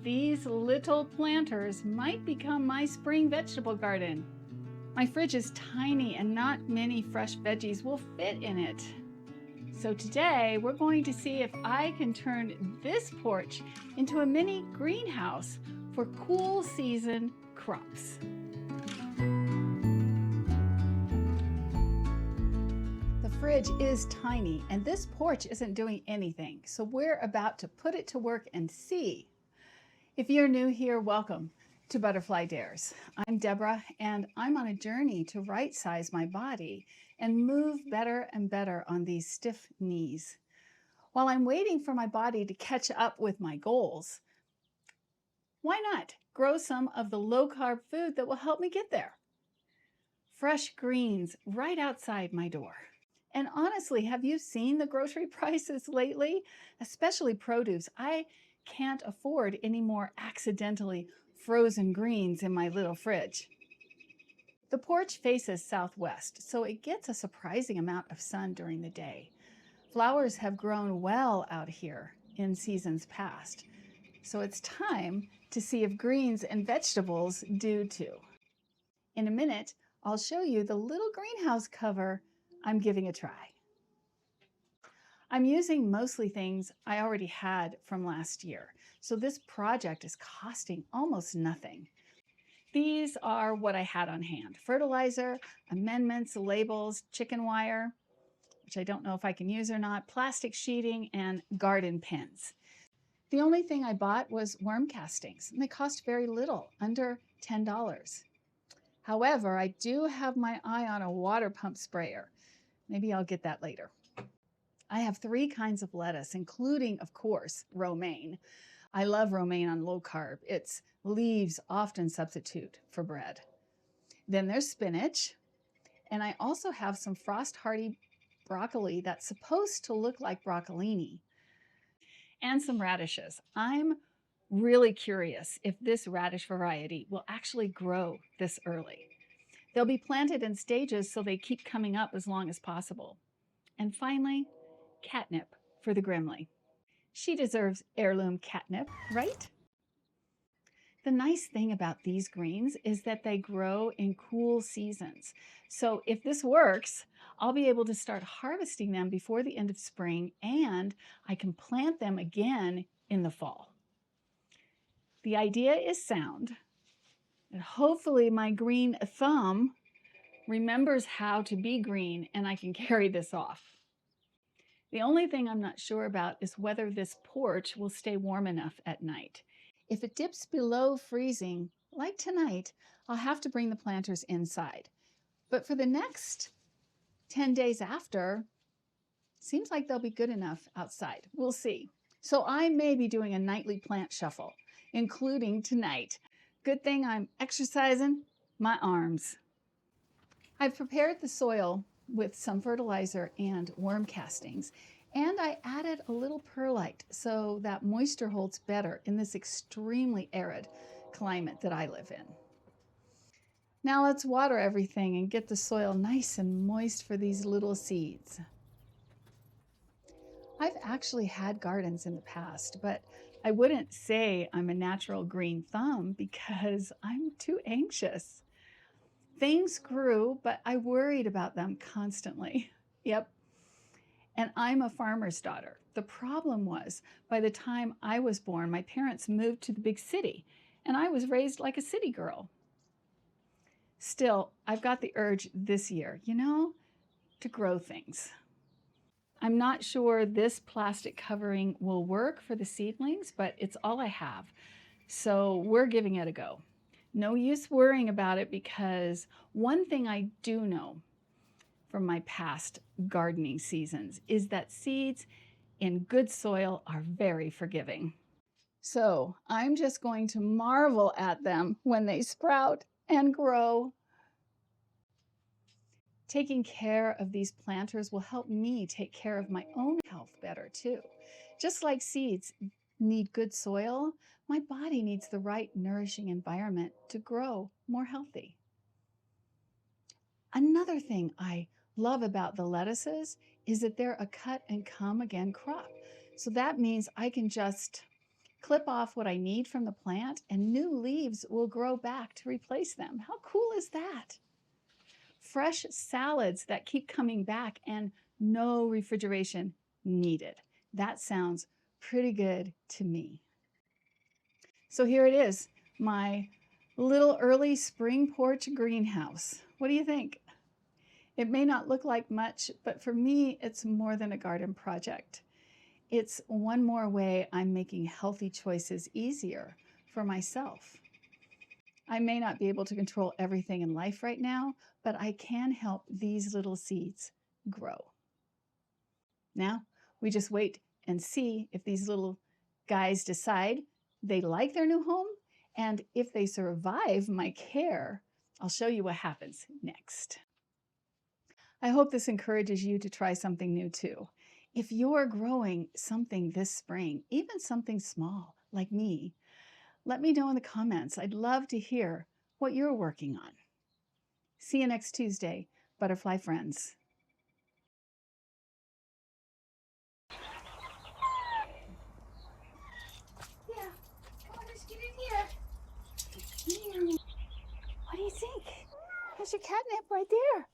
These little planters might become my spring vegetable garden. My fridge is tiny and not many fresh veggies will fit in it. So today we're going to see if I can turn this porch into a mini greenhouse for cool season crops. The fridge is tiny and this porch isn't doing anything, so we're about to put it to work and see. If you're new here, welcome to Butterfly Dares. I'm Debra and I'm on a journey to right size my body and move better and better on these stiff knees. While I'm waiting for my body to catch up with my goals, why not grow some of the low-carb food that will help me get there? Fresh greens right outside my door. And honestly, have you seen the grocery prices lately? Especially produce. I can't afford any more accidentally frozen greens in my little fridge. The porch faces southwest, so it gets a surprising amount of sun during the day. Flowers have grown well out here in seasons past, so it's time to see if greens and vegetables do too. In a minute, I'll show you the little greenhouse cover I'm giving a try. I'm using mostly things I already had from last year, so this project is costing almost nothing. These are what I had on hand: fertilizer, amendments, labels, chicken wire, which I don't know if I can use or not, plastic sheeting, and garden pins. The only thing I bought was worm castings, and they cost very little, under $10. However, I do have my eye on a water pump sprayer. Maybe I'll get that later. I have 3 kinds of lettuce, including, of course, romaine. I love romaine on low carb. Its leaves often substitute for bread. Then there's spinach, and I also have some frost hardy broccoli that's supposed to look like broccolini, and some radishes. I'm really curious if this radish variety will actually grow this early. They'll be planted in stages so they keep coming up as long as possible. And finally, catnip for the Grimly. She deserves heirloom catnip, right? The nice thing about these greens is that they grow in cool seasons. So if this works, I'll be able to start harvesting them before the end of spring, and I can plant them again in the fall. The idea is sound, and hopefully my green thumb remembers how to be green and I can carry this off. The only thing I'm not sure about is whether this porch will stay warm enough at night. If it dips below freezing, like tonight, I'll have to bring the planters inside. But for the next 10 days after, seems like they'll be good enough outside. We'll see. So I may be doing a nightly plant shuffle, including tonight. Good thing I'm exercising my arms. I've prepared the soil with some fertilizer and worm castings, and I added a little perlite so that moisture holds better in this extremely arid climate that I live in. Now let's water everything and get the soil nice and moist for these little seeds. I've actually had gardens in the past, but I wouldn't say I'm a natural green thumb because I'm too anxious. Things grew, but I worried about them constantly. Yep. And I'm a farmer's daughter. The problem was, by the time I was born, my parents moved to the big city, and I was raised like a city girl. Still, I've got the urge this year, to grow things. I'm not sure this plastic covering will work for the seedlings, but it's all I have. So we're giving it a go. No use worrying about it because one thing I do know from my past gardening seasons is that seeds in good soil are very forgiving. So I'm just going to marvel at them when they sprout and grow. Taking care of these planters will help me take care of my own health better too. Just like seeds need good soil, my body needs the right nourishing environment to grow more healthy. Another thing I love about the lettuces is that they're a cut and come again crop. So that means I can just clip off what I need from the plant, and new leaves will grow back to replace them. How cool is that? Fresh salads that keep coming back and no refrigeration needed. That sounds pretty good to me. So here it is, my little early spring porch greenhouse. What do you think? It may not look like much, but for me, it's more than a garden project. It's one more way I'm making healthy choices easier for myself. I may not be able to control everything in life right now, but I can help these little seeds grow. Now, we just wait and see if these little guys decide they like their new home, and if they survive my care, I'll show you what happens next. I hope this encourages you to try something new too. If you're growing something this spring, even something small like me, let me know in the comments. I'd love to hear what you're working on. See you next Tuesday, butterfly friends. Yeah, come on, let's get in here. What do you think? There's your catnip right there.